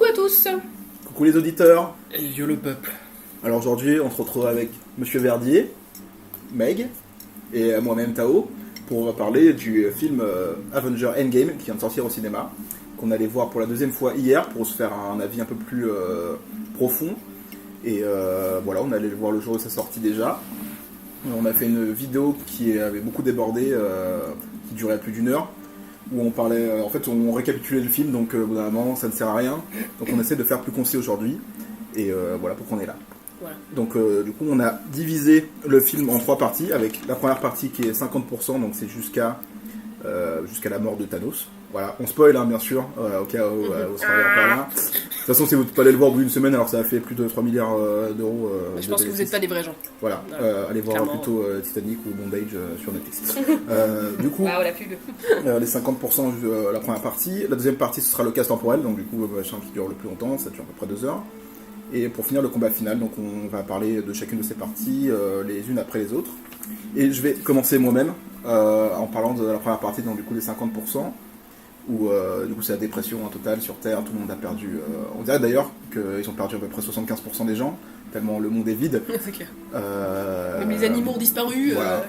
Coucou à tous. Coucou les auditeurs. Et yo le peuple. Alors aujourd'hui, on se retrouve avec Monsieur Verdier, Meg et moi-même Tao pour parler du film Avenger Endgame qui vient de sortir au cinéma, qu'on allait voir pour la deuxième fois hier pour se faire un avis un peu plus profond. Et voilà, on allait le voir le jour de sa sortie déjà. On a fait une vidéo qui avait beaucoup débordé, qui durait plus d'1 heure, où on parlait, en fait on récapitulait le film, donc au bout d'un moment ça ne sert à rien, donc on essaie de faire plus concis aujourd'hui, et voilà pourquoi on est là. Voilà. Donc du coup on a divisé le film en 3 parties, avec la première partie qui est 50%, donc c'est jusqu'à la mort de Thanos. Voilà, on spoil bien sûr, au cas où vous serez par là. De toute façon, si vous n'êtes pas allé le voir au bout d'une semaine, alors ça a fait plus de 3 milliards d'euros. Je pense que vous n'êtes pas des vrais gens. Voilà, allez voir clairement. plutôt Titanic ou Bondage sur Netflix. Du coup, Waouh, la pub. les 50% la première partie. La deuxième partie, ce sera le casse temporel, donc du coup, machin qui dure le plus longtemps, ça dure à peu près 2 heures. Et pour finir, le combat final, donc on va parler de chacune de ces parties, les unes après les autres. Et je vais commencer moi-même en parlant de la première partie, donc du coup les 50%. Où du coup c'est la dépression totale sur Terre, tout le monde a perdu. On dirait d'ailleurs qu'ils ont perdu à peu près 75% des gens, tellement le monde est vide. C'est clair. Même les animaux ont disparu. Voilà.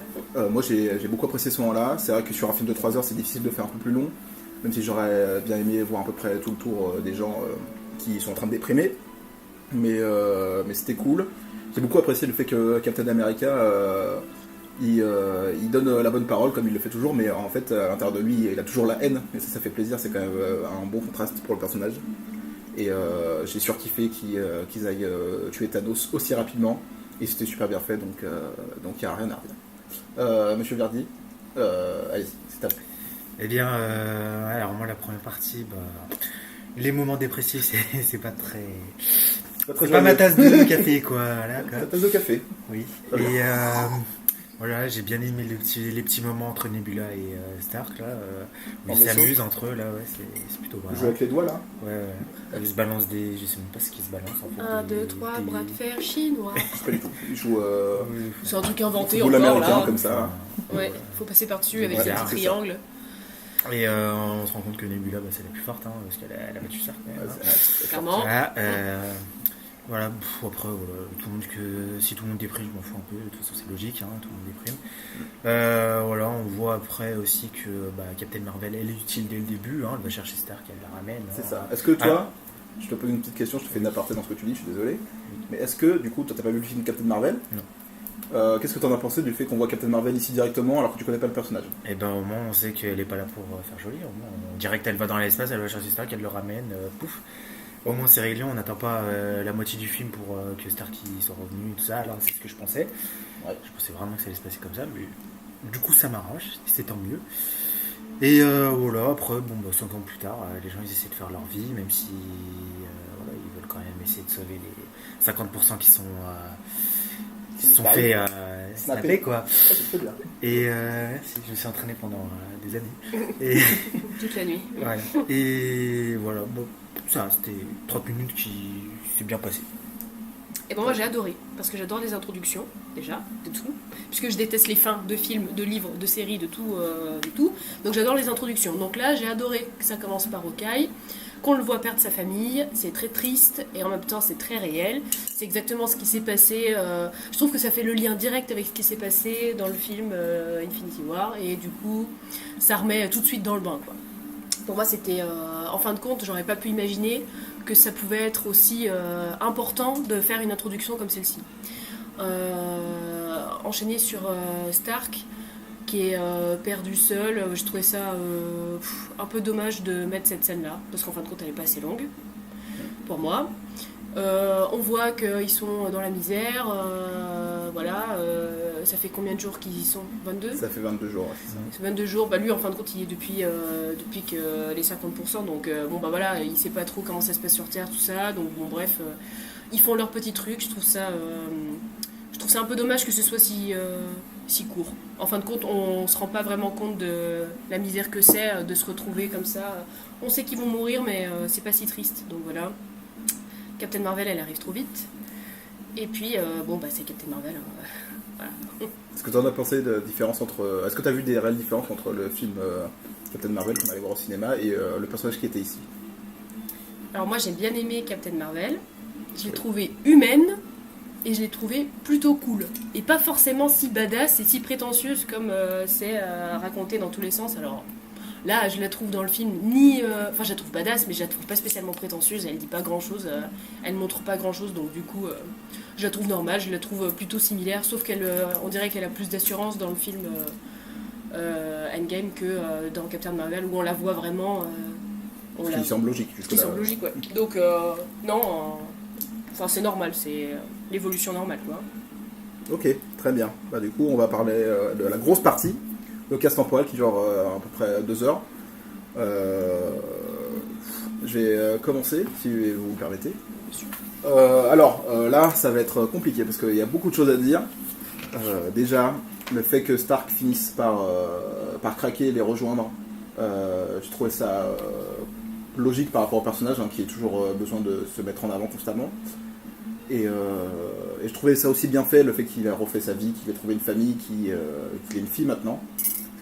Moi j'ai beaucoup apprécié ce moment-là. C'est vrai que sur un film de 3 heures c'est difficile de faire un peu plus long, même si j'aurais bien aimé voir à peu près tout le tour des gens qui sont en train de déprimer. Mais c'était cool. J'ai beaucoup apprécié le fait que Captain America il donne la bonne parole comme il le fait toujours, mais en fait à l'intérieur de lui il a toujours la haine, et ça fait plaisir, c'est quand même un bon contraste pour le personnage. Et j'ai surkiffé qu'ils aillent tuer Thanos aussi rapidement, et c'était super bien fait, donc il n'y a rien à redire. Monsieur Verdi, allez-y, c'est à vous. Eh bien, alors moi la première partie, les moments dépressifs c'est pas très... C'est pas ma tasse de café quoi. Voilà, quoi. Ta tasse de café. Oui. Et voilà, j'ai bien aimé les petits moments entre Nebula et Stark là. Où ils s'amusent entre eux là, ouais, c'est plutôt Vous marrant. jouez avec les doigts là. Ouais. Ils se balancent des... Je sais même pas ce qu'ils se balancent en fait. 1, 2, 3, bras de fer chinois. Je sais pas du tout. Ils jouent C'est un truc inventé football encore américain là. comme ça. Ouais, faut passer par-dessus avec Ouais, des c'est petits ça. triangles. Et on se rend compte que Nebula c'est la plus forte, parce qu'elle a battu Stark quand même, hein. Clairement. Voilà, voilà, après, voilà, si tout le monde déprime, je m'en fous un peu, de toute façon c'est logique, tout le monde déprime. Voilà, on voit après aussi que Captain Marvel, elle est utile dès le début, elle va chercher Stark, elle la ramène. C'est ça. Est-ce que toi, je te pose une petite question, je te fais une aparté dans ce que tu dis, je suis désolé, mais est-ce que du coup, toi t'as pas vu le film Captain Marvel? Non. Qu'est-ce que t'en as pensé du fait qu'on voit Captain Marvel ici directement alors que tu connais pas le personnage? Et au moins on sait qu'elle est pas là pour faire joli, au moins on dirait qu'elle va dans l'espace, elle va chercher Stark, elle le ramène, pouf. Au moins c'est réglé, on n'attend pas la moitié du film pour que Stark soit revenu et tout ça, alors c'est ce que je pensais. Ouais, je pensais vraiment que ça allait se passer comme ça, mais du coup ça m'arrange, c'est tant mieux. Et voilà, après, 5 ans plus tard, les gens ils essaient de faire leur vie, même si voilà, ils veulent quand même essayer de sauver les 50% qui sont fait snapper quoi. Ça, c'est très bien. Et je me suis entraîné pendant des années. Et Toute la nuit. voilà. Et voilà, ça c'était 30 minutes qui s'est bien passé. Et bon, moi j'ai adoré, parce que j'adore les introductions, déjà, de tout, puisque je déteste les fins de films, de livres, de séries, de tout, donc j'adore les introductions. Donc là, j'ai adoré que ça commence par Hawkeye, qu'on le voit perdre sa famille, c'est très triste, et en même temps c'est très réel, c'est exactement ce qui s'est passé, je trouve que ça fait le lien direct avec ce qui s'est passé dans le film Infinity War, et du coup, ça remet tout de suite dans le bain, quoi. Pour moi, c'était, en fin de compte, j'aurais pas pu imaginer que ça pouvait être aussi important de faire une introduction comme celle-ci. Enchaîner sur Stark, qui est perdu seul, je trouvais ça un peu dommage de mettre cette scène-là, parce qu'en fin de compte, elle n'est pas assez longue, pour moi. On voit qu'ils sont dans la misère, voilà. Ça fait combien de jours qu'ils y sont? 22? Ça fait 22 jours, ouais, c'est ça. C'est 22 jours, lui en fin de compte il est depuis que les 50%, donc voilà, il sait pas trop comment ça se passe sur Terre, tout ça, donc bref, ils font leur petit truc, je trouve ça un peu dommage que ce soit si court. En fin de compte, on se rend pas vraiment compte de la misère que c'est de se retrouver comme ça. On sait qu'ils vont mourir, mais c'est pas si triste, donc voilà. Captain Marvel, elle arrive trop vite. Et puis, c'est Captain Marvel. Voilà. Est-ce que tu en as pensé de différence entre... Est-ce que tu as vu des réelles différences entre le film Captain Marvel qu'on allait voir au cinéma et le personnage qui était ici? Alors moi j'ai bien aimé Captain Marvel. Je l'ai trouvée humaine et je l'ai trouvée plutôt cool. Et pas forcément si badass et si prétentieuse comme c'est raconté dans tous les sens. Alors là je la trouve dans le film enfin je la trouve badass mais je la trouve pas spécialement prétentieuse. Elle dit pas grand chose, elle montre pas grand chose donc du coup je la trouve normale, je la trouve plutôt similaire. Sauf on dirait qu'elle a plus d'assurance dans le film Endgame que dans Captain Marvel où on la voit vraiment... Ce qui semble logique. Ce qui semble logique, ouais. Donc, non, enfin, c'est normal, c'est l'évolution normale, quoi. Ok, très bien. Bah, du coup, on va parler de la grosse partie, le casse temporel qui dure à peu près 2 heures. Je vais commencer, si vous me permettez. Alors, là, ça va être compliqué parce qu'il y a beaucoup de choses à dire. Déjà, le fait que Stark finisse par craquer et les rejoindre, je trouvais ça logique par rapport au personnage qui a toujours besoin de se mettre en avant constamment. Et je trouvais ça aussi bien fait, le fait qu'il a refait sa vie, qu'il ait trouvé une famille, qu'il ait une fille maintenant,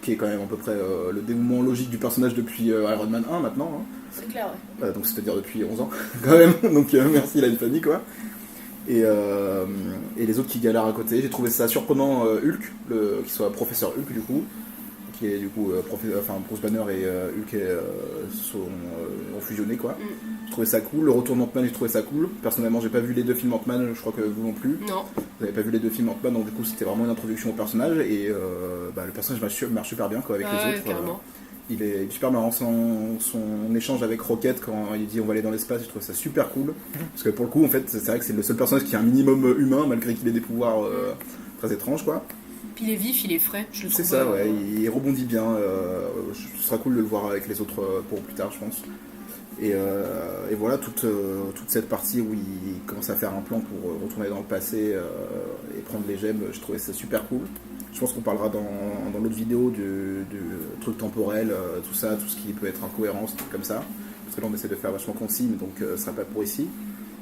qui est quand même à peu près le dénouement logique du personnage depuis Iron Man 1 maintenant. Hein. C'est clair, ouais. Donc c'est-à-dire depuis 11 ans, quand même. Donc merci, il a une famille, quoi. Et les autres qui galèrent à côté. J'ai trouvé ça surprenant, Hulk, qui soit professeur Hulk du coup, qui est du coup Bruce Banner et Hulk ont fusionné, quoi. Je trouvais ça cool. Le retour d'Ant-Man, j'ai trouvé ça cool. Personnellement, j'ai pas vu les 2 films Ant-Man, je crois que vous non plus. Non. Vous avez pas vu les 2 films Ant-Man, donc du coup c'était vraiment une introduction au personnage et le personnage marche super bien, quoi, avec les autres. Carrément. Il est super marrant, son échange avec Rocket quand il dit on va aller dans l'espace, je trouve ça super cool. Parce que pour le coup, en fait, c'est vrai que c'est le seul personnage qui a un minimum humain, malgré qu'il ait des pouvoirs très étranges, quoi. Puis il est vif, il est frais, je le trouve. C'est ça, ouais, il rebondit bien. Ce sera cool de le voir avec les autres pour plus tard, je pense. Et voilà, toute cette partie où il commence à faire un plan pour retourner dans le passé et prendre les gemmes, je trouvais ça super cool. Je pense qu'on parlera dans l'autre vidéo du truc temporel, tout ça, tout ce qui peut être incohérence, tout comme ça. Parce que là on essaie de faire vachement concis, mais donc ce sera pas pour ici.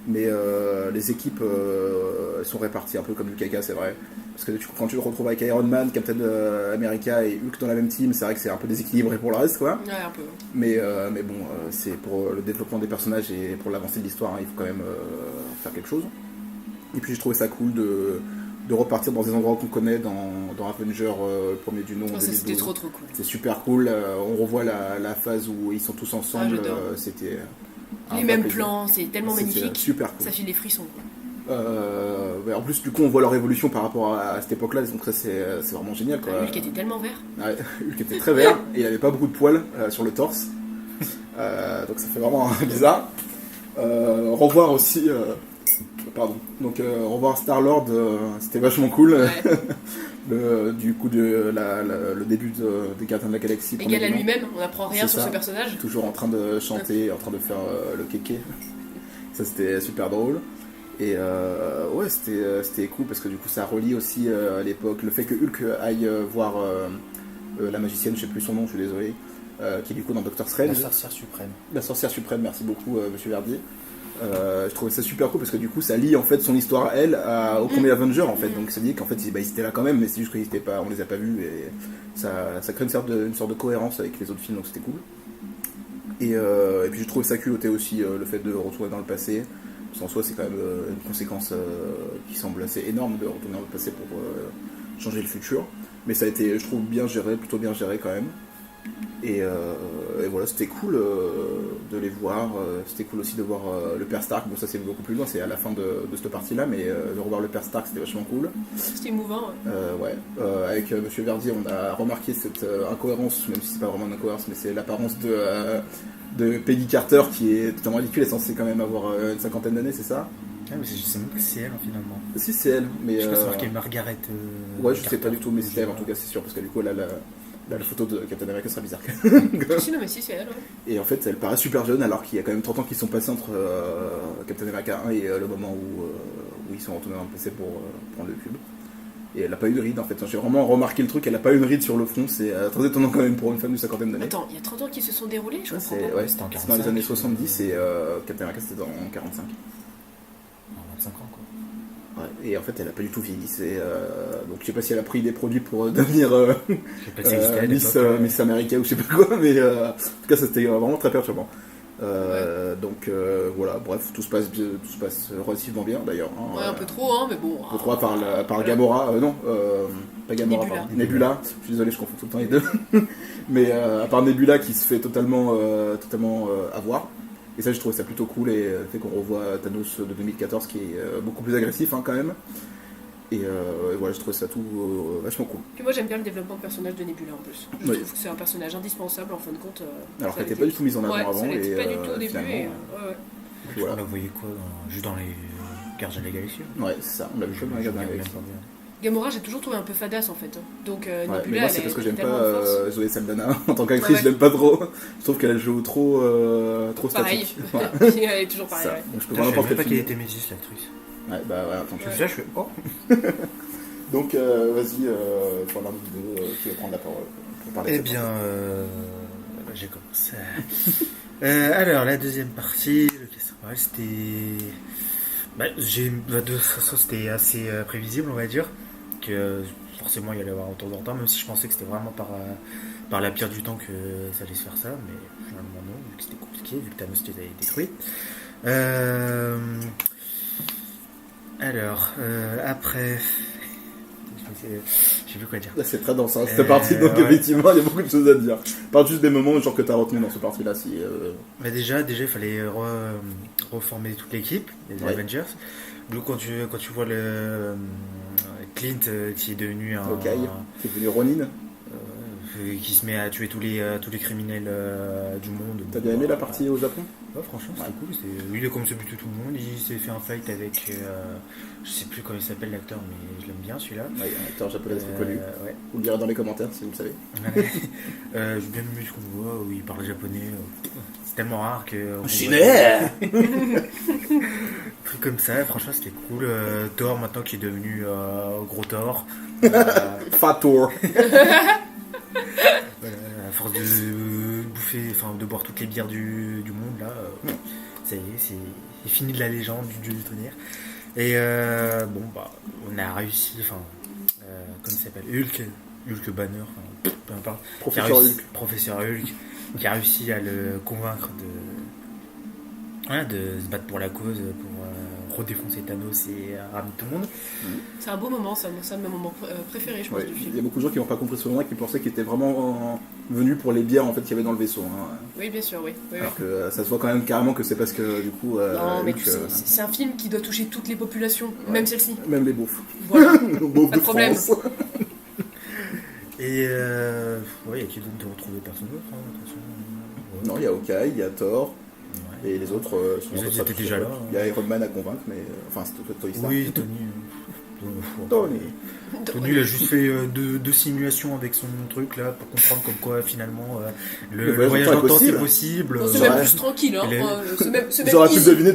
Mais les équipes elles sont réparties un peu comme du caca, c'est vrai. Parce que quand tu le retrouves avec Iron Man, Captain America et Hulk dans la même team, c'est vrai que c'est un peu déséquilibré pour le reste, quoi. Ouais, un peu. Mais bon, c'est pour le développement des personnages et pour l'avancée de l'histoire, il faut quand même faire quelque chose. Et puis j'ai trouvé ça cool de repartir dans des endroits qu'on connaît dans Avenger, le premier du nom. C'était trop cool. C'est super cool. On revoit la phase où ils sont tous ensemble. C'était les mêmes plans, c'est tellement magnifique. Super cool. Ça fait des frissons, quoi. En plus, du coup, on voit leur évolution par rapport à cette époque-là, donc ça, c'est vraiment génial, quoi. Hulk était tellement vert. Ouais, Hulk était très vert et il avait pas beaucoup de poils sur le torse, donc ça fait vraiment bizarre. Revoir aussi, revoir Star-Lord, c'était vachement cool. Ouais. Du coup, le début des Gardiens de la Galaxie. Égal à lui-même, on apprend rien sur ce personnage. Toujours en train de chanter, en train de faire le kéké. Ça, c'était super drôle. Et ouais, c'était cool parce que du coup ça relie aussi à l'époque le fait que Hulk aille voir la magicienne, je sais plus son nom, je suis désolé, qui est du coup dans Doctor Strange. La sorcière suprême. La sorcière suprême, merci beaucoup monsieur Verdier. Je trouvais ça super cool parce que du coup ça lie en fait son histoire elle au premier Avenger en fait. Donc ça dit qu'en fait ils étaient là quand même, mais c'est juste qu'ils étaient pas, on les a pas vus et ça crée une sorte de cohérence avec les autres films, donc c'était cool. Et puis je trouvais ça culotté aussi le fait de retourner dans le passé. En soi, c'est quand même une conséquence qui semble assez énorme de retourner dans le passé pour changer le futur. Mais ça a été, je trouve, bien géré, plutôt bien géré quand même. Et voilà, c'était cool de les voir. C'était cool aussi de voir le père Stark. Bon, ça c'est beaucoup plus loin, c'est à la fin de cette partie-là, mais de revoir le père Stark, c'était vachement cool. C'était émouvant, ouais. Avec Monsieur Verdier, on a remarqué cette incohérence, même si c'est pas vraiment une incohérence, mais c'est l'apparence de Peggy Carter qui est totalement ridicule, elle est censée quand même avoir une 50aine d'années, c'est ça? Ah, mais je sais même pas si c'est elle finalement. Si, c'est elle, mais. Je sais pas si c'est marqué Margaret. Ouais, je sais pas du tout, mais c'est elle en tout cas, c'est sûr, parce que du coup, là, la photo de Captain America sera bizarre. Si, non, mais si, c'est elle, ouais. Et en fait, elle paraît super jeune, alors qu'il y a quand même 30 ans qui sont passés entre Captain America 1 et le moment où ils sont retournés dans le passé pour prendre le cube. Et elle a pas eu de ride en fait. J'ai vraiment remarqué le truc, elle a pas eu une ride sur le front, c'est très étonnant quand même pour une femme de 50aine d'années. Attends, il y a 30 ans qui se sont déroulés, je comprends pas. Ouais, c'était en 45. Dans les années 70 et Captain America c'était dans 45. En 25 ans quoi. Ouais, et en fait elle a pas du tout vieilli. Donc je sais pas si elle a pris des produits pour devenir Miss America ou je sais pas quoi, mais en tout cas c'était vraiment très perturbant. Donc voilà, bref, tout se passe relativement bien d'ailleurs. Hein, Ouais, un peu trop, hein, mais bon. un peu trop par Gamora, non, pas Gamora, Nebula. pardon, Nebula. Je suis désolé, je confonds tout le temps les deux. Mais à part Nebula qui se fait totalement avoir. Et ça, je trouvais ça plutôt cool, et le fait qu'on revoit Thanos de 2014 qui est beaucoup plus agressif quand même. Et voilà, je trouvais ça tout vachement cool. Puis moi j'aime bien le développement de personnage de Nebula en plus. Je Oui. trouve que c'est un personnage indispensable en fin de compte. Alors ça qu'elle n'était l'était- pas du tout mise en avant Ouais, avant. ça l'était Et pas du tout au début. finalement, Et, ouais. voilà. On la voyait quoi juste dans les Gardiens de la Galaxie. Ouais, c'est ça, on l'a vu comme un Je gars dans la regardais galaxie. même pas bien. Gamora, j'ai toujours trouvé un peu fadasse en fait. Donc Ouais, Nebula, mais moi c'est elle parce que est j'aime tellement pas de force. Zoé Saldana en tant qu'actrice, Ouais. je l'aime pas trop. Je trouve qu'elle joue trop Pareil. statique. Voilà. Puis elle est toujours pareil. Ça. Ouais. Donc je peux Putain, vraiment je savais pas même pas qu'elle qu'elle filme. était métisse, l'actrice. Ouais, bah ouais, attends, Je tu fais ça, je fais. Oh. Donc vas-y, pour l'un des deux, qui va prendre la parole pour parler de Eh cette bien, j'ai commencé. Alors, la deuxième partie, le Castle c'était. De toute façon, c'était assez prévisible, on va dire. Que forcément, il y allait avoir autour de temps, même si je pensais que c'était vraiment par la pire du temps que ça allait se faire ça, mais finalement, non, vu que c'était compliqué, vu que Thanos les avait détruits. Alors, après. Je sais plus quoi dire. Là, c'est très dense, hein, cette partie, donc ouais. effectivement, il y a beaucoup de choses à dire. Parle juste des moments genre que t'as retenu dans ce partie-là. Si, Mais déjà, il fallait reformer toute l'équipe, les Ouais. Avengers. Donc, quand tu vois le Clint qui est devenu un. Ok, qui est devenu Ronin. Qui se met à tuer tous les criminels du monde. T'as bien aimé la partie au Japon? Ouais, franchement, c'était cool. Lui, il a commencé à buter tout le monde. Il s'est fait un fight avec. Je sais plus comment il s'appelle l'acteur, mais je l'aime bien celui-là. Ouais, un acteur japonais très connu. Ouais. Vous le direz dans les commentaires si vous le savez. J'ai bien aimé ce qu'on voit où il parle japonais. C'est tellement rare que. Truc comme ça, franchement, c'était cool. Thor, maintenant qui est devenu gros Thor. Fat Tour. Voilà, à force de bouffer, enfin de boire toutes les bières du monde, là, ça y est, c'est fini de la légende du dieu du tonnerre. Et bon, bah, on a réussi, enfin, comment il s'appelle, Hulk Banner, enfin, peu importe. Professeur Hulk, qui a réussi à le convaincre de se battre pour la cause, pour redéfoncer Thanos et ramener tout le monde. C'est un beau moment, ça. C'est un de mes moments préférés, je pense, Ouais, du il film. y a beaucoup de gens qui n'ont pas compris ce moment et qui pensaient qu'il était vraiment venu pour les bières en fait qu'il y avait dans le vaisseau. Hein. Oui, bien sûr, oui. Oui, Alors oui. que ça se voit quand même carrément que c'est parce que du coup. Non, mais Hulk, tu sais, c'est un film qui doit toucher toutes les populations, Ouais. même celle-ci. même les beaufs. Voilà. Beaufs Pas de de problème. France. Et ouais, il y a qui d'autre de retrouver personne d'autre, hein, de toute façon. Ouais. Non, il y a Hawkeye, il y a Thor. Ouais. Et les autres, Les autres étaient déjà là, hein. Il y a Iron Man à convaincre, mais enfin, c'était Tony Stark. Oui, Tony. Tony, il a juste fait deux simulations avec son truc là pour comprendre comme quoi finalement le voyage dans le temps c'est possible. Non, c'est Ouais. même plus tranquille, hein. Et les- C'est même J'aurais pu le easy. deviner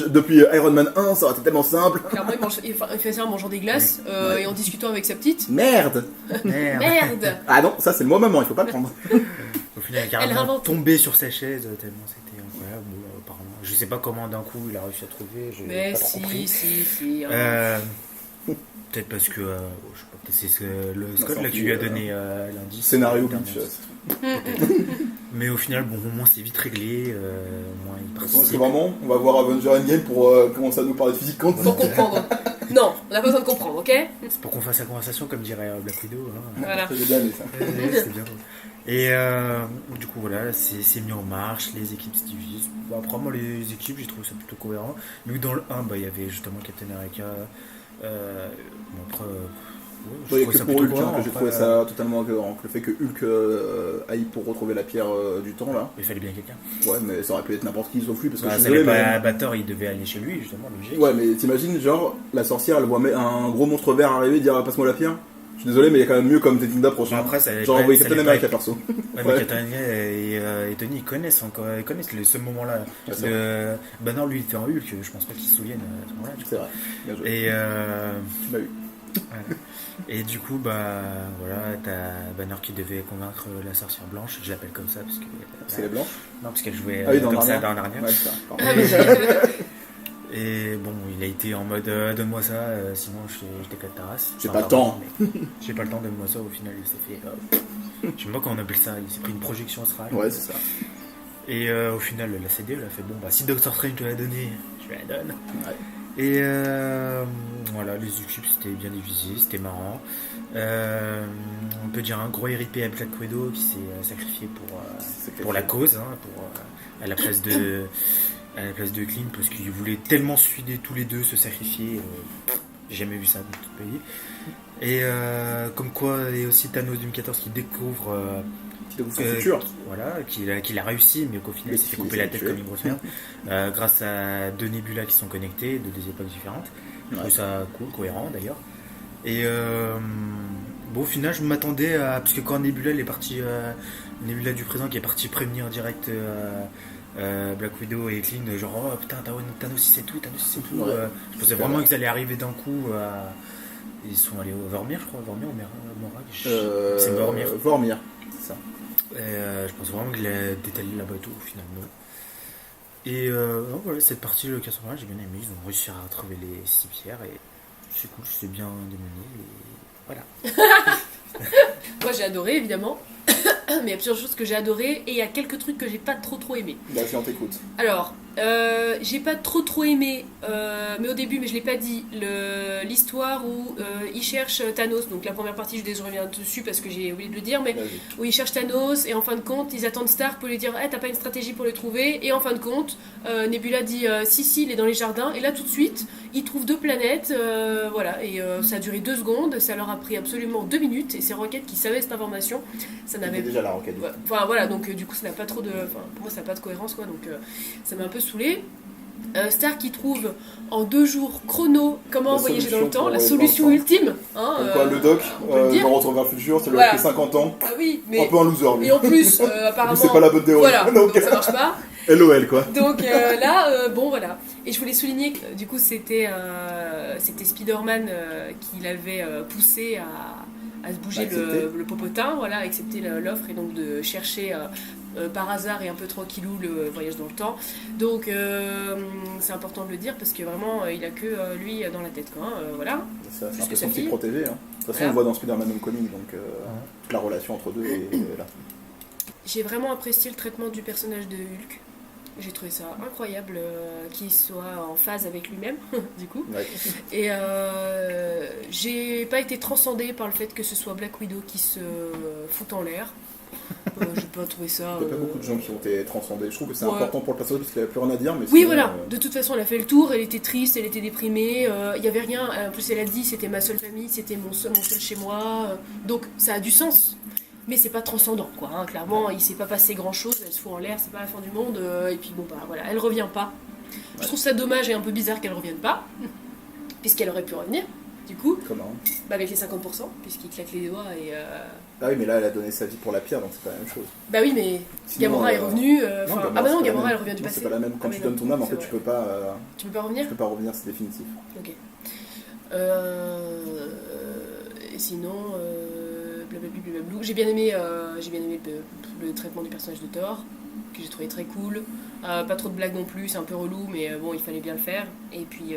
depuis Iron Man 1, ça aurait été tellement simple. Clairement, il fait ça en mangeant des glaces Ouais. et en discutant avec sa petite. Merde. Merde. Merde. Ah non, ça c'est le maman, il faut pas le prendre. Au final, il a Elle carrément réinvente. tombé sur sa chaise tellement c'était incroyable. Apparemment, je sais pas comment d'un coup il a réussi à trouver. J'ai Mais pas trop si, compris. si. Peut-être parce que je sais pas, peut-être c'est le Scott là qui lui a donné l'indice. Scénario dernier. glitch. Mais au final, bon, au moins c'est vite réglé. Au moins il Est-ce participe. que vraiment, on va voir Avenger Endgame pour commencer à nous parler de physique quantique? Pour comprendre. Non, on n'a pas besoin de comprendre, ok? C'est pour qu'on fasse la conversation comme dirait Black Widow. Hein. Voilà. J'ai bien aimé ça. C'est bien. Et du coup voilà, c'est mis en marche, les équipes se divisent. Bon, après moi les équipes j'ai trouvé ça plutôt cohérent. Vu que dans le 1 bah, il y avait justement Captain America. Bon, après, je Il n'y a trouvais que ça pour plutôt Hulk hein, cohérent. que j'ai trouvé Après, ça totalement incohérent. Le fait que Hulk aille pour retrouver la pierre du temps là. Il fallait bien quelqu'un. Ouais, mais ça aurait pu être n'importe qui sauf lui parce que Bah, je suis ça allait désolé, pas mais. à Battor, il devait aller chez lui justement, logique. Ouais, mais t'imagines, genre, la sorcière elle voit un gros monstre vert arriver et dire passe-moi la pierre. Je suis désolé, mais il y a quand même mieux comme technique d'approche. Bon, Hein. après, ça allait Genre pas- envoyer ça Captain allait pas America être- perso. Ouais, mais Ouais. Captain America et Tony ils connaissent encore, ils connaissent ce moment-là. Ouais, c'est Banner lui il était en Hulk, je pense pas qu'ils se souviennent à ce moment-là. C'est vrai, bien joué. Et Tu m'as eu. voilà. Et du coup, bah voilà, t'as Banner qui devait convaincre la sorcière blanche, je l'appelle comme ça parce que. C'est les blanches. Non, parce qu'elle jouait Ah oui, dans comme ça Narnia. dans Narnia. Ouais, c'est ça. Pardon. Ah, mais Et bon, il a été en mode donne-moi ça, sinon je t'éclate ta race. J'ai Enfin, pas le temps. mais j'ai pas le temps, donne-moi ça. Au final, il s'est fait. Je sais pas comment on appelle ça, il s'est pris une projection astrale. Ouais, c'est ça. Et au final, elle a cédé, elle a fait bon, bah si Doctor Strange te l'a donné, je lui la donne. Ouais. Et voilà, les équipes c'était bien divisé, c'était marrant. On peut dire un gros héritier à Black Widow qui s'est sacrifié pour la cause, hein, à la place de Clint, parce qu'il voulait tellement suider tous les deux se sacrifier. J'ai jamais vu ça dans tout le pays. Et comme quoi, il y a aussi Thanos 2014 qui découvre son futur. Voilà, qu'il a réussi, mais qu'au final il s'est fait couper la tête comme une grosse merde. Grâce à deux nébulas qui sont connectés de deux époques différentes. Je trouve ça cool, cohérent d'ailleurs. Et bon, au final, je m'attendais à. Parce que quand Nebula elle est partie, Nebula du présent qui est parti prévenir en direct Black Widow et Clint, genre oh putain, Thanos c'est tout, Ouais. Je pensais vraiment qu'ils allaient arriver d'un coup. Ils sont allés au Vormir, je crois, Vormir ou Morag. C'est Vormir. Vormir, c'est ça. Je pense vraiment qu'il a détaillé là-bas et tout, finalement. Et voilà, cette partie, le 80, j'ai bien aimé. Ils ont réussi à trouver les 6 pierres et c'est cool, c'est bien démené. Et voilà. Moi j'ai adoré évidemment, mais il y a plusieurs choses que j'ai adoré et il y a quelques trucs que j'ai pas trop aimé. Vas-y, on t'écoute. Alors, j'ai pas trop aimé, mais au début, mais je l'ai pas dit, l'histoire où il cherche Thanos. Donc la première partie, je reviens dessus parce que j'ai oublié de le dire, mais Vas-y. où il cherche Thanos et en fin de compte, ils attendent Stark pour lui dire hey, t'as pas une stratégie pour le trouver. Et en fin de compte, Nebula dit si, il est dans les jardins. Et là, tout de suite, ils trouvent 2 planètes, voilà, et ça a duré 2 secondes. Ça leur a pris absolument 2 minutes. Et c'est Rocket qui savait cette information. Ça n'avait déjà la Rocket. Ouais, enfin voilà, donc du coup ça n'a pas trop de, enfin pour moi ça n'a pas de cohérence quoi, donc ça m'a un peu saoulé. Stark qui trouve en 2 jours chrono comment voyager dans le temps, la solution ultime. Hein, quoi, le doc, dans Retour vers le futur, ça lui a pris 50 ans. Ah oui, mais un peu un loser lui. Et en plus, apparemment, c'est pas la bonne théorie. Voilà, donc ça marche pas. LOL quoi. Donc là, bon voilà. Et je voulais souligner que du coup c'était Spider-Man qui l'avait poussé à se bouger le popotin, voilà, accepter l'offre et donc de chercher par hasard et un peu tranquillou le voyage dans le temps. Donc c'est important de le dire parce que vraiment il a que lui dans la tête quoi, voilà. C'est un peu son petit protégé. Hein. De toute façon on le voit dans Spider-Man Homecoming, donc toute la relation entre deux est là. J'ai vraiment apprécié le traitement du personnage de Hulk. J'ai trouvé ça incroyable qu'il soit en phase avec lui-même, du coup. Ouais. Et j'ai pas été transcendée par le fait que ce soit Black Widow qui se fout en l'air. J'ai pas trouvé ça. Il y a pas beaucoup de gens qui ont été transcendés. Je trouve que c'est important pour le personnage parce qu'il n'y avait plus rien à dire. Mais oui, voilà. De toute façon, elle a fait le tour. Elle était triste, elle était déprimée. Il n'y avait rien. En plus, elle a dit c'était ma seule famille, c'était mon seul chez moi. Donc, ça a du sens. Mais c'est pas transcendant, quoi. Hein. Clairement, il s'est pas passé grand chose. Elle se fout en l'air, c'est pas la fin du monde. Et puis, bon, bah voilà, elle revient pas. Ouais. Je trouve ça dommage et un peu bizarre qu'elle revienne pas. Puisqu'elle aurait pu revenir, du coup. Comment bah avec les 50%, puisqu'il claque les doigts et. Ah oui, mais là, elle a donné sa vie pour la pierre, donc c'est pas la même chose. Bah oui, mais sinon, Gamora est revenue. Non, ah bah non, Gamora elle revient du passé. C'est pas la même. Quand tu donnes ton âme, en fait, tu peux pas. Tu peux pas revenir. Tu peux pas revenir, c'est définitif. Ok. Et sinon, blablabla. J'ai bien aimé le traitement du personnage de Thor, que j'ai trouvé très cool. Pas trop de blagues non plus, c'est un peu relou, mais bon, il fallait bien le faire. Et puis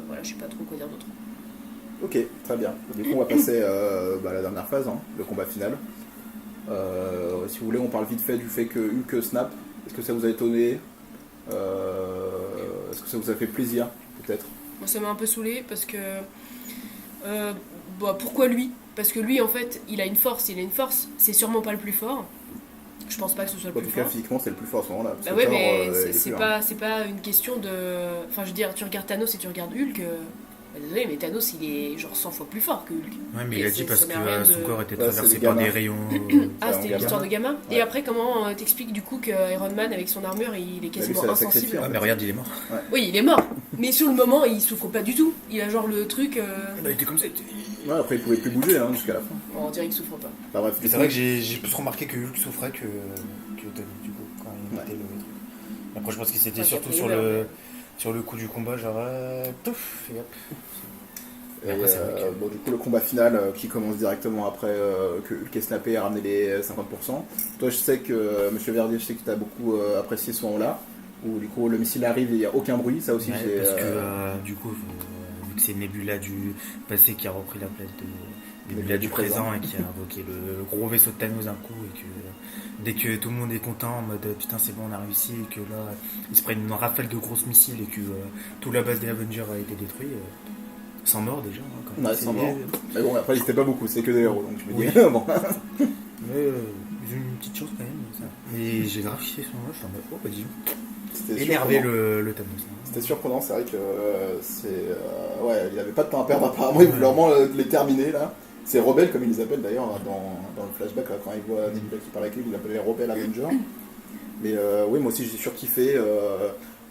voilà, je sais pas trop quoi dire d'autre. Ok, très bien. Du coup, on va passer à la dernière phase, hein, le combat final. Si vous voulez, on parle vite fait du fait que Hulk snap. Est-ce que ça vous a étonné Est-ce que ça vous a fait plaisir, peut-être? Moi, ça m'a un peu saoulé parce que... pourquoi lui? Parce que lui, en fait, il a une force. C'est sûrement pas le plus fort. Je pense pas que ce soit le plus fort. En tout cas, physiquement, c'est le plus fort à ce moment-là. Bah ouais, mais c'est pas une question de... Enfin, je veux dire, tu regardes Thanos et tu regardes Hulk... Désolé, mais Thanos, il est genre 100 fois plus fort que Hulk. Ouais, mais il a dit parce que son corps était traversé par des rayons. C'était l'histoire de gamin. Ouais. Et après, comment t'expliques du coup que Iron Man, avec son armure, il est quasiment insensible? Ah, mais regarde, il est mort. Ouais. Oui, il est mort. Mais sur le moment, il souffre pas du tout. Il a genre le truc. Il était comme ça. Ouais, après, il pouvait plus bouger jusqu'à la fin. On dirait qu'il souffre pas. Bah, bref, c'est vrai que j'ai plus remarqué que Hulk souffrait que Tony, du coup, quand il mettait le truc. Après, je pense que c'était surtout sur le coup du combat, genre pouf, et hop. Et du coup, le combat final qui commence directement après que Hulk est snappé et a ramené les 50%. Toi, je sais que, monsieur Verdier, je sais que tu as beaucoup apprécié ce moment-là, où du coup le missile arrive et il n'y a aucun bruit, ça aussi c'est. Parce que du coup, vu que c'est Nebula du passé qui a repris la place Il a du présent et qui a invoqué le gros vaisseau de Thanos d'un coup et que dès que tout le monde est content en mode putain c'est bon on a réussi et que là ils se prennent une rafale de grosses missiles et que toute la base des Avengers a été détruite, sans mort déjà. Hein, quand même. Ouais, sans mort. Mais bon, après, ils étaient pas beaucoup, c'est que des héros, donc je me dis, bon. Mais j'ai une petite chose quand même, ça. Mais j'ai grave kiffé ce moment-là, je suis en mode, oh bah dis. C'était Énervé surprenant. le Thanos. Hein. C'était surprenant, c'est vrai que ouais, il avait pas de temps à perdre apparemment, il voulait vraiment les terminer là. C'est Rebelle comme ils les appellent d'ailleurs dans le flashback, là, quand il voit Nebula qui parle avec lui, il l'appelle les Rebelle Avengers. Mais oui, moi aussi j'ai surkiffé.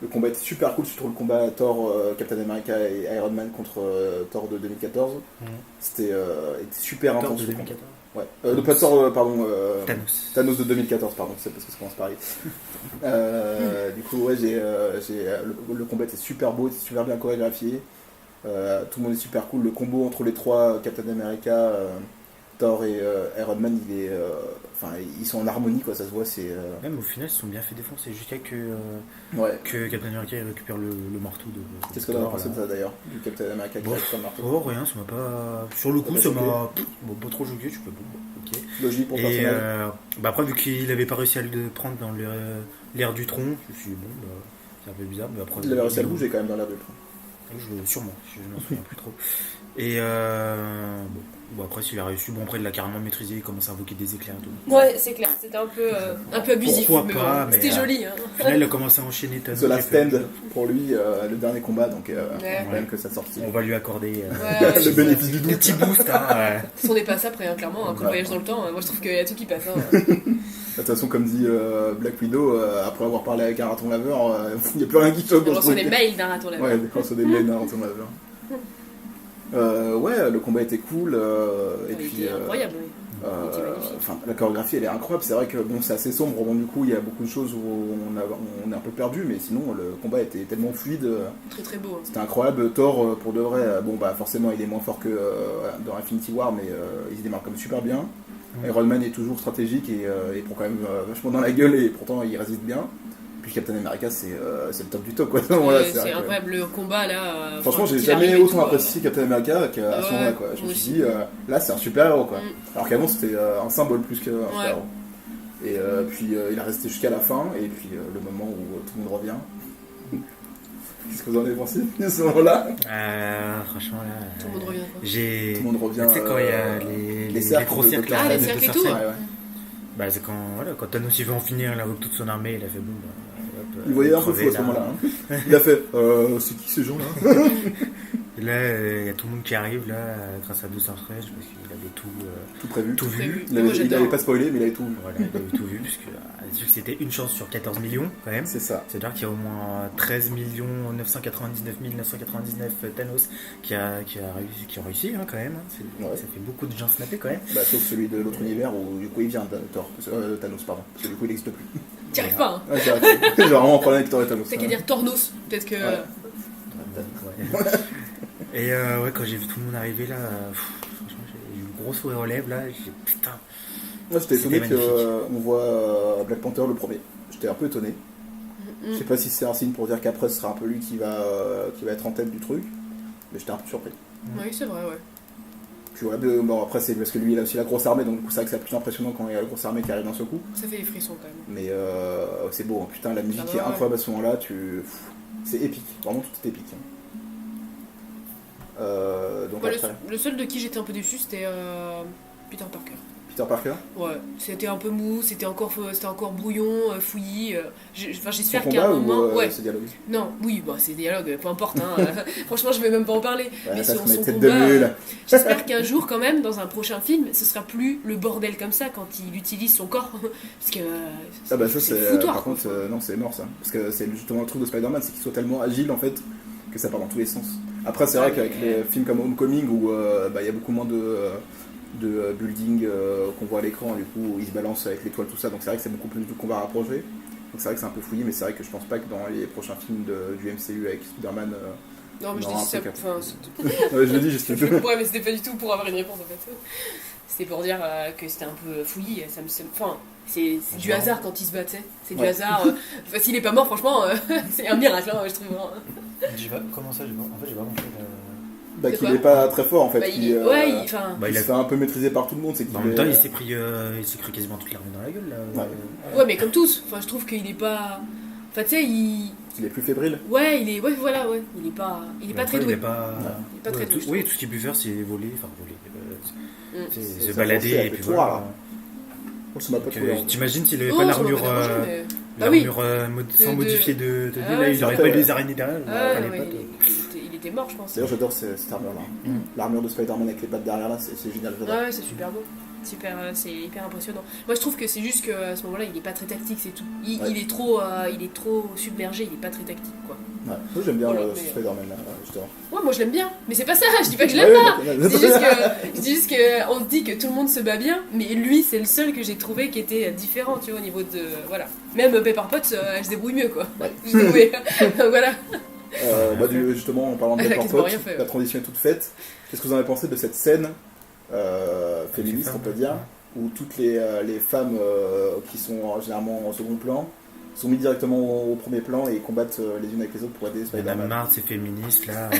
Le combat était super cool, surtout le combat Thor, Captain America et Iron Man contre Thor de 2014. C'était super Thor intense. de 2014. Ouais. Pas Thor, pardon. Thanos de 2014, pardon, c'est parce que ça commence par Du coup, ouais, le combat était super beau, c'était super bien chorégraphié. Tout le monde est super cool. Le combo entre les trois, Captain America, Thor et Iron Man, ils sont en harmonie, quoi, ça se voit. Même au final, ils se sont bien fait défoncer jusqu'à que Captain America il récupère le marteau de. Qu'est-ce que t'en as pensé de ça d'ailleurs, du Captain America qui récupère le marteau? Oh, rien, ça m'a pas. Sur le coup, ça m'a. Bon, pas trop choqué, je fais bon, ok. Logique pour le Et personnage. après, vu qu'il avait pas réussi à le prendre dans l'air du tronc, je me suis dit, bon, c'est un peu bizarre, mais après. Il avait réussi à le bouger quand même dans l'air du tronc. Sûrement, je m'en souviens plus trop. Et bon, après, s'il a réussi, bon, après, il l'a carrément maîtrisé, il commence à invoquer des éclairs et tout. Ouais, c'est clair, c'était un peu abusif. Pourquoi mais pas, bon, mais, c'était joli. Hein. Au final, il a commencé à enchaîner Thanos. The Last Stand pour lui, le dernier combat, donc quand même que ça sortit. On va lui accorder le bénéfice du doute. petit boost. Hein, On dépasse après, hein, clairement, après le voyage dans le temps, moi je trouve qu'il y a tout qui passe. Hein. De toute façon, comme dit Black Widow, après avoir parlé avec un raton laveur, il n'y a plus rien qui choque. On reçoit des mails d'un raton laveur. Ouais, on reçoit des mails d'un raton laveur. Ouais, le combat était cool. Et puis, était incroyable, oui. La chorégraphie elle est incroyable. C'est vrai que bon, c'est assez sombre. Bon, du coup, il y a beaucoup de choses où on est un peu perdu, mais sinon, le combat était tellement fluide. Très très beau. Hein. C'était incroyable. Thor, pour de vrai, bon, bah forcément, il est moins fort que dans Infinity War, mais il se démarre comme super bien. Iron Man est toujours stratégique et il prend quand même vachement dans la gueule et pourtant il résiste bien. Puis Captain America, c'est le top du top, quoi. Voilà, c'est incroyable, le combat là. Franchement, j'ai jamais autant apprécié Captain America qu'à ce moment-là, quoi. Je me suis dit, là, c'est un super héros, quoi. Alors qu'avant, c'était un symbole plus qu'un super héros. Et puis, il a resté jusqu'à la fin, et puis le moment où tout le monde revient. Qu'est-ce que vous en avez pensé à ce moment-là? Franchement, là. Tout le monde revient, quoi. Tout le monde revient. Tu sais, quand il y a les gros cercles. Ah, les cercles et tout. Bah, c'est quand Thanos il veut en finir là, avec toute son armée, il a fait bon. Il voyait un peu fou à ce moment-là. Hein. Il a fait c'est qui ces gens-là? Et là, il y a tout le monde qui arrive là, grâce à Doctor Strange, parce qu'il avait tout prévu. Tout vu. Il avait pas spoilé, mais il avait tout vu. Voilà, il avait tout vu, puisque c'était une chance sur 14 millions quand même. C'est ça. C'est-à-dire qu'il y a au moins 13 999 999 Thanos qui a réussi hein, quand même. Ça fait beaucoup de gens snapper quand même. Bah, sauf celui de l'autre univers où du coup il vient Thanos, pardon. Parce que du coup il n'existe plus. T'y arrives pas, hein. Ouais, j'ai vraiment un problème avec Thor et Thanos. T'as qu'à dire Tornos, peut-être que. Ouais. Et quand j'ai vu tout le monde arriver là, franchement j'ai eu le gros sourire aux lèvres là, j'ai putain. Moi j'étais étonné qu'on voit Black Panther le premier. J'étais un peu étonné. Je sais pas si c'est un signe pour dire qu'après ce sera un peu lui qui va être en tête du truc, mais j'étais un peu surpris. Oui, c'est vrai, ouais. Puis ouais, bon après c'est parce que lui il a aussi la grosse armée, donc c'est vrai que c'est plus impressionnant quand il y a la grosse armée qui arrive d'un seul coup. Ça fait des frissons quand même. Mais c'est beau, hein. Putain, la musique est incroyable à ce moment-là, c'est épique, vraiment tout est épique. Hein. Donc après... le seul de qui j'étais un peu déçu c'était Peter Parker. Peter Parker? Ouais. C'était un peu mou, c'était encore brouillon, fouillis. J'espère qu'à un moment. Ouais. Ses dialogues. Non, oui, bah, c'est dialogues, peu importe. Hein. Franchement, je vais même pas en parler. Ouais, mais ça sur se met son tête combat, de mule. j'espère qu'un jour, quand même, dans un prochain film, ce sera plus le bordel comme ça quand il utilise son corps. Parce que. Ah bah, ça, c'est foutoir. Par contre, non, c'est mort ça. Parce que c'est justement le truc de Spider-Man, c'est qu'il soit tellement agile en fait que ça part dans tous les sens. Après, c'est vrai qu'avec les films comme Homecoming où il y a beaucoup moins de building qu'on voit à l'écran, du coup il se balance avec l'étoile tout ça, donc c'est vrai que c'est beaucoup plus du combat rapproché, donc c'est vrai que c'est un peu fouillé, mais c'est vrai que je pense pas que dans les prochains films du MCU avec Spider-Man non mais je dis ça, ouais, je le dis juste ouais, mais c'était pas du tout pour avoir une réponse en fait, c'était pour dire que c'était un peu fouillis, c'est du hasard quand ils se battent, c'est du hasard, s'il est pas mort franchement c'est un miracle hein, je trouve. Comment ça, j'ai pas compris Bah, De qu'il quoi est pas très fort en fait. Bah, qu'il, il est... Ouais, enfin... Bah, il se fait un peu maîtriser par tout le monde. C'est qu'il En même est- temps, il s'est pris quasiment toute l'armée dans la gueule là. Ouais. Ouais, mais comme tous. Enfin, je trouve qu'il est pas... Enfin, tu sais, il... Il est plus fébrile. Ouais, il est... Ouais, voilà, ouais. Il est pas très Il doué. est pas, Il est pas très doué, je Oui, trouve. tout ce qu'il peut faire, c'est voler. Mm. Se Ça balader avancé et avec puis le voilà. toit, là. Ça m'a pas Donc, trop l'air. t'imagines s'il avait Oh, pas ça m'a l'armure, pas dérangé, mais... Bah oui. l'armure sans De- modifier de Ah là, ouais, il c'est aurait vrai. pas eu des araignées derrière. Ah, les ouais, pattes. il était mort, je pense. D'ailleurs, j'adore cette armure-là. Mm. L'armure de Spider-Man avec les pattes derrière là, c'est génial. J'adore. Ouais, c'est super beau. C'est hyper impressionnant. Moi, je trouve que c'est juste qu'à ce moment-là, il est pas très tactique, c'est tout. Ouais. Il est trop submergé, il est pas très tactique, quoi. Ouais. Moi, j'aime bien Voilà, ce mais- Spider-Man là, justement. Ouais, moi je l'aime bien, mais c'est pas ça, je dis pas que je l'aime Ouais, pas. ouais, Je dis juste que on se dit que tout le monde se bat bien, mais lui c'est le seul que j'ai trouvé qui était différent, tu vois, au niveau de voilà. Même Pepper Potts, elle se débrouille mieux quoi. Ouais. Je trouvais. voilà. Justement, en parlant de Elle a Pepper quasiment Potts, rien fait, ouais. la transition est toute faite. Qu'est-ce que vous en avez pensé de cette scène féministe, femmes, on peut dire, où toutes les femmes qui sont généralement en second plan sont mises directement au premier plan et combattent les unes avec les autres pour aider Il y en a Spider-Man. marre de ces féministes là.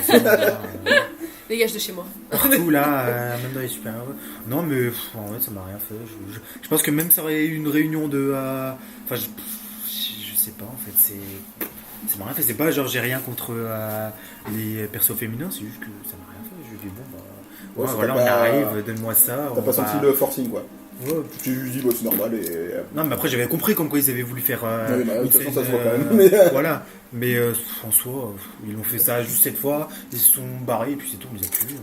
Dégage de chez moi. Partout là, même dans les super-héros. Non, mais en fait, ça m'a rien fait. Je pense que même ça aurait eu une réunion de. Enfin, je sais pas en fait, ça m'a rien fait. C'est pas genre j'ai rien contre les persos féminins, c'est juste que ça m'a rien fait. Je dis bon, bah. Ouais, Ouais, ça voilà, t'a on pas- arrive, donne-moi ça. T'as on pas va- senti le forcing quoi. Ouais. Tu t'es juste dit, bah, c'est normal et. Non, mais après j'avais compris comme quoi ils avaient voulu faire. Oui, bah, de une toute façon, scène, ça se voit quand même. Mais- Voilà, mais en soi, ils ont fait ça juste cette fois, ils se sont barrés et puis c'est tout, on les a plus vus.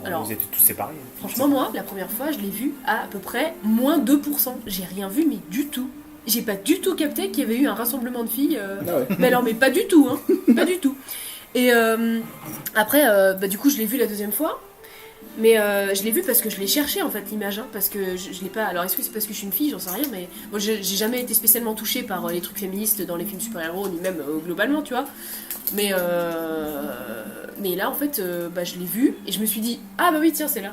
Alors, ils étaient tous séparés. Franchement, moi, la première fois, je l'ai vu à peu près moins 2%. J'ai rien vu, mais du tout. J'ai pas du tout capté qu'il y avait eu un rassemblement de filles. Ah ouais. Mais alors, mais pas du tout, hein. Pas du tout. Et après, bah, du coup, je l'ai vu la deuxième fois. Mais je l'ai vu parce que je l'ai cherché en fait l'image, hein, parce que je l'ai pas. Alors est-ce que c'est parce que je suis une fille, j'en sais rien, mais moi j'ai jamais été spécialement touchée par les trucs féministes dans les films super-héros, ni même globalement, tu vois. Mais là en fait, bah, je l'ai vu et je me suis dit ah bah oui tiens c'est là.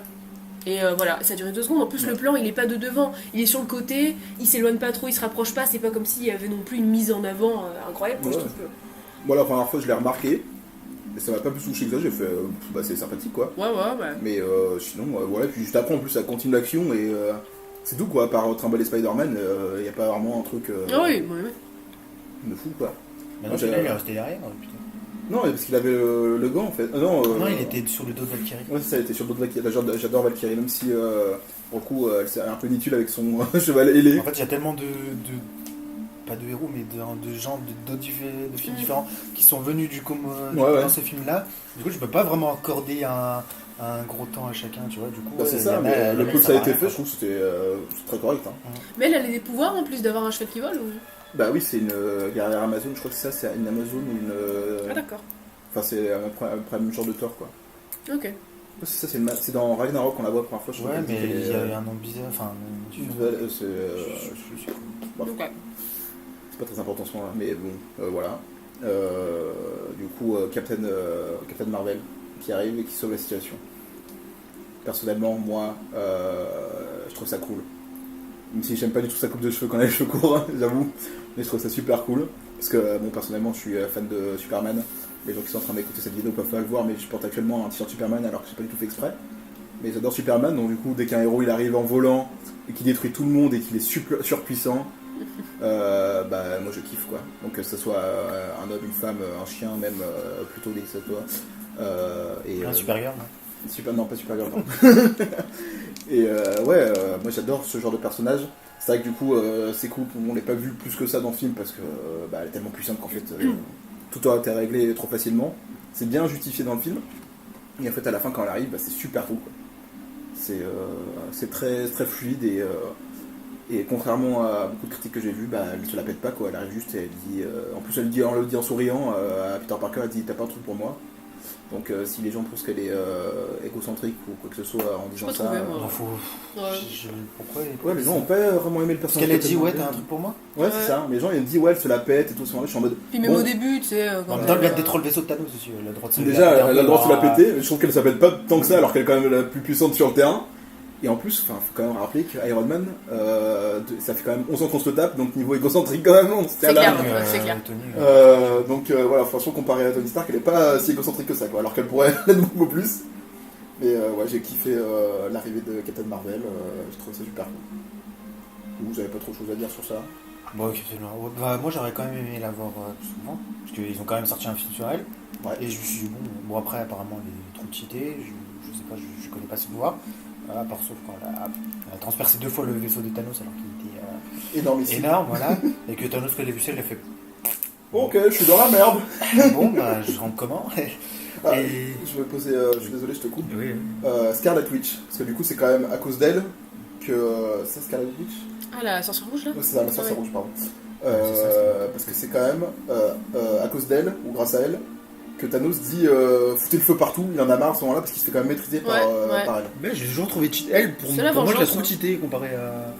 Et voilà, ça a duré 2 secondes. En plus, le plan, il est pas de devant, il est sur le côté, il s'éloigne pas trop, il se rapproche pas. C'est pas comme s'il y avait non plus une mise en avant incroyable. Moi, je Ouais. trouve que... Moi, la première fois, je l'ai remarqué. Et ça m'a pas plus touché que ça. J'ai fait, bah, c'est sympathique quoi. Ouais, ouais. Mais sinon, voilà. Puis juste après, en plus, ça continue l'action et c'est tout quoi. À part trimballer Spider-Man, il n'y a pas vraiment un truc Ah oui, ouais. de fou quoi. Maintenant, celui-là, il est resté derrière, putain. Non, parce qu'il avait le gant en fait. Non, il était sur le dos de Valkyrie. Ouais, c'est ça, il était sur le dos de Valkyrie. J'adore Valkyrie, même si pour le coup, elle s'est un peu inutile avec son cheval ailé. En fait, il y a tellement de pas de héros, mais de gens de films différents qui sont venus dans ces films-là. Du coup, je peux pas vraiment accorder un gros temps à chacun, tu vois. Du coup, Bah, c'est il y ça, en a- mais le il y en coup a, que ça a va été rien, fait, je trouve que c'était très correct. Hein. Mais elle a des pouvoirs en plus d'avoir un cheval qui vole ou... Bah oui, c'est une guerrière Amazon, je crois que c'est ça, c'est une Amazon ou une. Ah d'accord. Enfin, c'est un même genre de Thor quoi. Ok. C'est ça, c'est dans Ragnarok qu'on la voit la première fois. Je Ouais, crois mais qu'elle dit il y qu'elle est, a un nom bizarre. Enfin, bon, Donc, ouais. c'est pas très important ce moment-là, mais bon, voilà. Du coup, Captain Marvel qui arrive et qui sauve la situation. Personnellement, moi, je trouve ça cool. Même si j'aime pas du tout sa coupe de cheveux quand elle a les cheveux courts, hein, j'avoue, mais je trouve ça super cool. Parce que, bon, personnellement, je suis fan de Superman. Les gens qui sont en train d'écouter cette vidéo peuvent pas le voir, mais je porte actuellement un t-shirt Superman alors que j'ai pas du tout fait exprès. Mais j'adore Superman, donc du coup, dès qu'un héros il arrive en volant et qu'il détruit tout le monde et qu'il est surpuissant, bah moi je kiffe quoi. Donc que ce soit un homme, une femme, un chien, même plutôt des que ça soit. Et, un Supergirl. Non, pas Supergirl, non. Et moi j'adore ce genre de personnage. C'est vrai que du coup, c'est cool qu'on l'ait pas vu plus que ça dans le film parce que elle est tellement puissante qu'en fait tout a été réglé trop facilement. C'est bien justifié dans le film. Et en fait, à la fin, quand elle arrive, c'est super cool. Quoi. C'est très, très fluide et contrairement à beaucoup de critiques que j'ai vues, elle se la pète pas quoi. Elle arrive juste et elle dit. En plus, elle le dit en souriant à Peter Parker. Elle dit t'as pas un truc pour moi. Donc si les gens pensent qu'elle est égocentrique ou quoi que ce soit en disant pas ça. trouvé, moi. Ouais. Pourquoi Ouais, les gens ont pas vraiment aimé le Parce personnage. qu'elle a dit ouais, t'as un truc pour moi. Ouais, c'est ça. Les gens ils me disent ouais, elle se la pète et tout ça. Je suis en mode. Puis même bon, au début, tu sais... En même temps, elle détruit le vaisseau de Thanos aussi. Elle a le droit de se déjà, elle a le droit de se la péter. Je trouve qu'elle s'appelle pas tant que ça alors qu'elle est quand même la plus puissante sur le terrain. Et en plus, faut quand même rappeler que Iron Man, ça fait quand même 11 ans qu'on se le tape, donc niveau égocentrique quand même, on se C'est là. clair. C'est clair. Donc voilà, franchement, comparé à Tony Stark, elle est pas si égocentrique que ça, quoi. Alors qu'elle pourrait l'être beaucoup plus. Et ouais, j'ai kiffé l'arrivée de Captain Marvel, j'ai trouvé ça super cool. Vous avez pas trop de choses à dire sur ça? Bon, Captain Marvel, ouais, bah, moi j'aurais quand même aimé la voir plus souvent, parce qu'ils ont quand même sorti un film sur elle. Ouais. Et je me suis dit, bon après apparemment elle est trop cheatée, je sais pas, je connais pas ses pouvoirs. À part sauf quand elle a transpercé 2 fois le vaisseau de Thanos alors qu'il était Énormissime. énorme, voilà. Et que Thanos, quand il a vu ça, il a fait Ok, je suis dans la merde. bon, bah je rentre comment. Ah, Et- je vais poser, je suis désolé, je te coupe. Oui, Scarlet Witch, parce que du coup c'est quand même à cause d'elle que... c'est Scarlet Witch? Ah, la sorcière rouge là? Ouais, c'est ça, la sorcière Ouais. rouge, pardon. c'est ça. Parce que c'est quand même à cause d'elle, ou grâce à elle, que Thanos dit foutez le feu partout, il en a marre à ce moment-là, parce qu'il se fait quand même maîtriser par, Ouais. par elle. Mais j'ai toujours trouvé elle, pour C'est la moi je la vengeance, trouve hein. cheatée comparée à.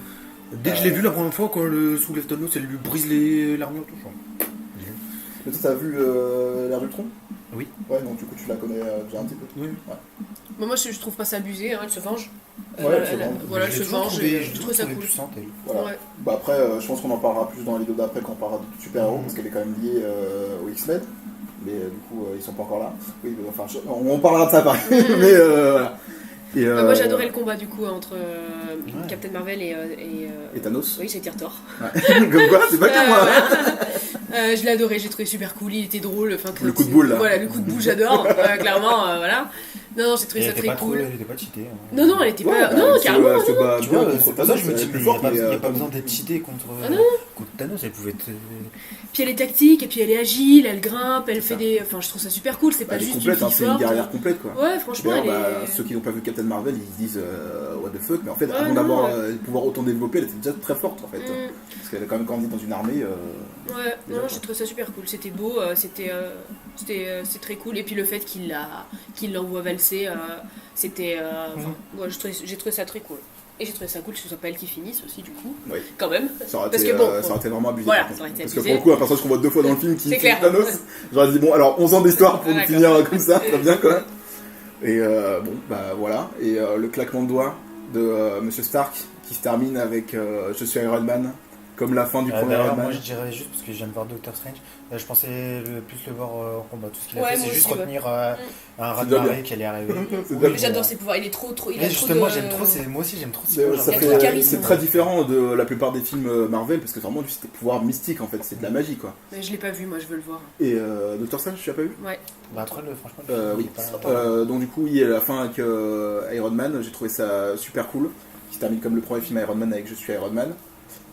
Dès que je l'ai vue la première fois, quand elle soulève Thanos, elle lui brise l'armure, tout ça. Mais toi t'as vu l'ère d'Ultron? Oui. Ouais, donc du coup tu la connais déjà un petit peu. Oui. Bon, moi je trouve pas ça abusé, hein, elle se venge. Ouais, elle se venge. Voilà, elle Je se l'ai toujours venge trouvée- et je je l'ai trouve ça trouvée cool. puissante, elle. Voilà. Ouais. Bah après, je pense qu'on en parlera plus dans les vidéos d'après quand on parlera de super-héros, parce qu'elle est quand même liée aux X-Men. Mais du coup, ils sont pas encore là. Oui, mais, enfin, on parlera de ça pareil. Mais voilà. Et, Bah, moi j'ai adoré le combat du coup entre Ouais. Captain Marvel et Et Thanos. oui, c'était tort. Ouais. Comme quoi, c'est pas que moi. Je l'ai adoré, j'ai trouvé super cool, il était drôle. Enfin, Le coup de boule, là. Voilà, le coup de boule, j'adore. Clairement, voilà. Non, j'ai trouvé Elle ça était très pas trop, cool. elle était pas cheatée. hein. Non, non, elle était Ouais, pas. bah, Non, elle se- carrément. elle se bat Tu bien vois, contre c'est pour ça que je me elle est dis, plus mais il n'y a, forte, pas- mais, il y a pas comme- besoin d'être cheatée contre, Ah non. contre Thanos, elle pouvait être. Puis elle est tactique, et puis elle est agile, elle grimpe, elle C'est fait ça. des. Enfin, je trouve ça super cool, c'est Bah, pas elle est juste complète, une hein, fille c'est une forte. guerrière complète quoi. Ouais, franchement, D'ailleurs, elle bah, est. ceux qui n'ont pas vu Captain Marvel, ils se disent what the fuck, mais en fait, Ouais, avant non, d'avoir ouais. le pouvoir autant développé, elle était déjà très forte en fait. Mm. Parce qu'elle a quand même grandi dans une armée. Ouais, non, D'accord. j'ai trouvé ça super cool. C'était beau, c'est très cool. Et puis le fait qu'il l'envoie valser, c'était. Ouais, j'ai trouvé ça très cool. Et j'ai trouvé ça cool que ce soit pas elle qui finisse aussi, du coup. Oui. Quand même. Ça aurait, Parce été, que bon, ça aurait été vraiment abusé. voilà, par contre. ça aurait été Parce que abusé. pour le coup, un personnage qu'on voit 2 fois dans le film qui C'est tue clair. Thanos, j'aurais dit bon, alors 11 ans d'histoire pour Voilà, finir comme ça, très bien quoi. Et bon, bah voilà. Et le claquement de doigts de Monsieur Stark qui se termine avec Je suis Iron Man, comme la fin du premier D'ailleurs, Iron Man. moi je dirais juste parce que j'aime voir Doctor Strange, je pensais plus le voir en combat. Tout ce qu'il a Ouais, fait, moi c'est juste aussi, ouais. retenir un rat C'est de déjà marée bien. qui allait arriver. C'est Oui, déjà mais J'adore bon. ses pouvoirs, il est trop. Il Mais a trop justement, de... j'aime trop moi aussi j'aime trop ses Mais pouvoirs. ça Il y a trop de fait, charisme. c'est très différent de la plupart des films Marvel parce que vraiment lui c'était pouvoir mystique en fait, c'est de la magie quoi. Mais je l'ai pas vu, moi je veux le voir. Et Doctor Strange, tu l'as pas vu? Ouais. Bah, après, franchement, Oui. il est pas- Donc du coup, oui, à la fin avec Iron Man, j'ai trouvé ça super cool. Qui se termine comme le premier film Iron Man avec Je suis Iron Man.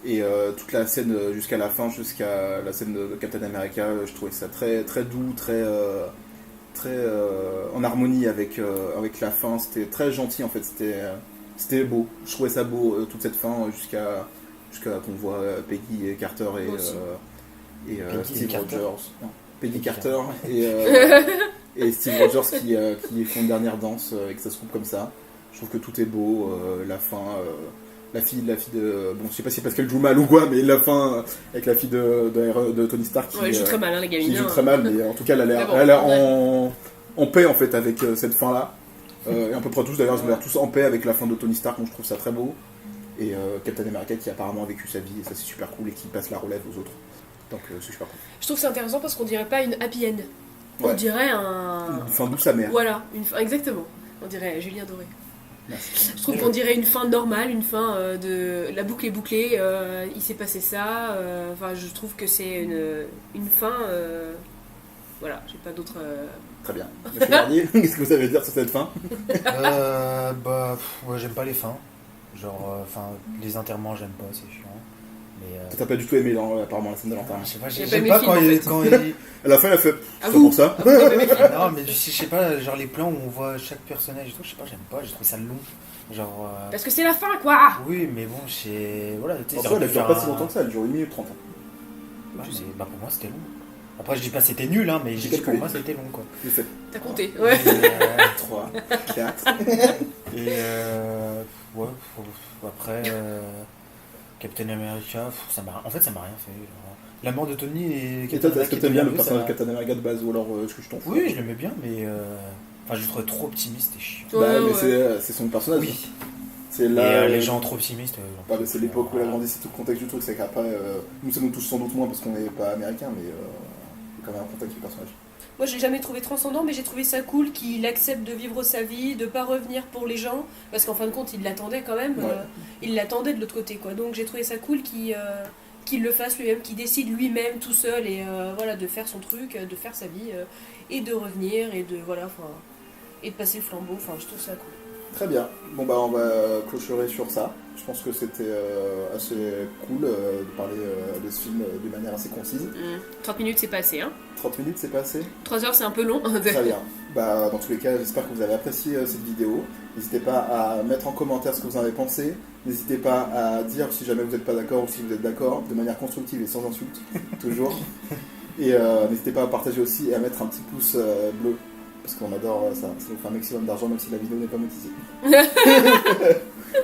Et toute la scène jusqu'à la fin, jusqu'à la scène de Captain America, je trouvais ça très très doux, très en harmonie avec la fin. C'était très gentil en fait. C'était beau. Je trouvais ça beau toute cette fin jusqu'à qu'on voit Peggy et Carter Moi aussi. et Peggy Steve et Carter. Rogers. Non, Peggy Carter et Steve Rogers qui font une dernière danse et que ça se coupe comme ça. Je trouve que tout est beau, la fin, la fille de... Bon, je sais pas si c'est parce qu'elle joue mal ou quoi, mais la fin avec la fille de Tony Stark qui, Ouais, elle joue très mal, hein, la qui gamine. joue hein. très mal, mais en tout cas elle a l'air Mais bon, elle a l'air ouais. en paix en fait avec cette fin-là. Et à peu près tous d'ailleurs, ils ont l'air tous en paix avec la fin de Tony Stark, donc je trouve ça très beau. Et Captain America qui apparemment a vécu sa vie, et ça c'est super cool, et qui passe la relève aux autres. Donc c'est super cool. Je trouve que c'est intéressant parce qu'on dirait pas une happy end. On Ouais. dirait un. Une fin douce amère. Voilà, exactement. On dirait Julien Doré. Merci. Je trouve qu'on dirait une fin normale, une fin de la boucle est bouclée, il s'est passé ça. Enfin, je trouve que c'est une fin. Voilà, j'ai pas d'autre. Très bien. Monsieur Garnier, qu'est-ce que vous avez à dire sur cette fin? Bah, ouais, j'aime pas les fins. Genre, les enterrements, j'aime pas, c'est chiant. Mais. T'as pas du tout aimé apparemment la scène de l'enterrement. Je sais pas, J'ai j'aime pas pas aimé le film, quand en il. À la fin, elle a fait. À C'est vous. pour ça. Non, mais je sais pas, genre les plans où on voit chaque personnage et tout, je sais pas, j'aime pas, j'ai trouvé ça long. Genre. Parce que c'est la fin, quoi. Oui, mais bon, c'est. Voilà, tu sais, En ils soi, auraient elle pu dure faire pas si longtemps que ça, elle dure 1 minute 30. Ouais, mais, bah, pour moi, c'était long. Après, je dis pas c'était nul, hein, mais je dis pour calculé. moi, c'était long, quoi. J'ai fait T'as compté, ouais. 3, 4. Et ouais, après, Captain America, ça m'a rien fait. Genre. La mort de Tony et Et toi, est-ce que t'aimes bien le personnage de Captain Captain America de base ou alors est-ce que je t'en fous? Oui, je l'aimais bien, mais. Enfin, je le trouvais trop optimiste et chiant. Bah, Ouais, mais ouais. c'est son personnage. Oui. C'est Et là. les gens trop optimistes. Ouais, mais c'est l'époque où elle a grandi, c'est tout le contexte du truc. C'est qu'après, nous ça nous touche sans doute moins parce qu'on n'est pas américain, mais il y a quand même un contexte du personnage. Moi, j'ai jamais trouvé transcendant, mais j'ai trouvé ça cool qu'il accepte de vivre sa vie, de pas revenir pour les gens, parce qu'en fin de compte, il l'attendait quand même. Ouais. Il l'attendait de l'autre côté, quoi. Donc j'ai trouvé ça cool qu'il le fasse lui-même, qu'il décide lui-même tout seul et voilà, de faire son truc, de faire sa vie et de revenir et de voilà, enfin, et de passer le flambeau. Enfin, je trouve ça cool. Très bien. Bon bah on va clôturer sur ça. Je pense que c'était assez cool de parler de ce film d'une manière assez concise. 30 minutes, c'est pas assez, hein. 30 minutes, c'est pas assez? 3 heures, c'est un peu long. Très bien. Bah, dans tous les cas, j'espère que vous avez apprécié cette vidéo. N'hésitez pas à mettre en commentaire ce que vous en avez pensé. N'hésitez pas à dire si jamais vous n'êtes pas d'accord ou si vous êtes d'accord, de manière constructive et sans insulte, toujours. Et n'hésitez pas à partager aussi et à mettre un petit pouce bleu. Parce qu'on adore ça. Ça nous fait un maximum d'argent même si la vidéo n'est pas monétisée.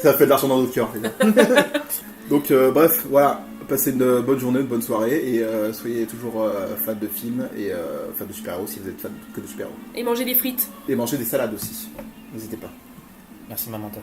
Ça fait de l'argent dans notre cœur. Donc bref, voilà. Passez une bonne journée, une bonne soirée et soyez toujours fans de films et fans de super-héros si vous êtes fans que de super-héros. Et manger des frites. Et mangez des salades aussi. N'hésitez pas. Merci, maman. Taf.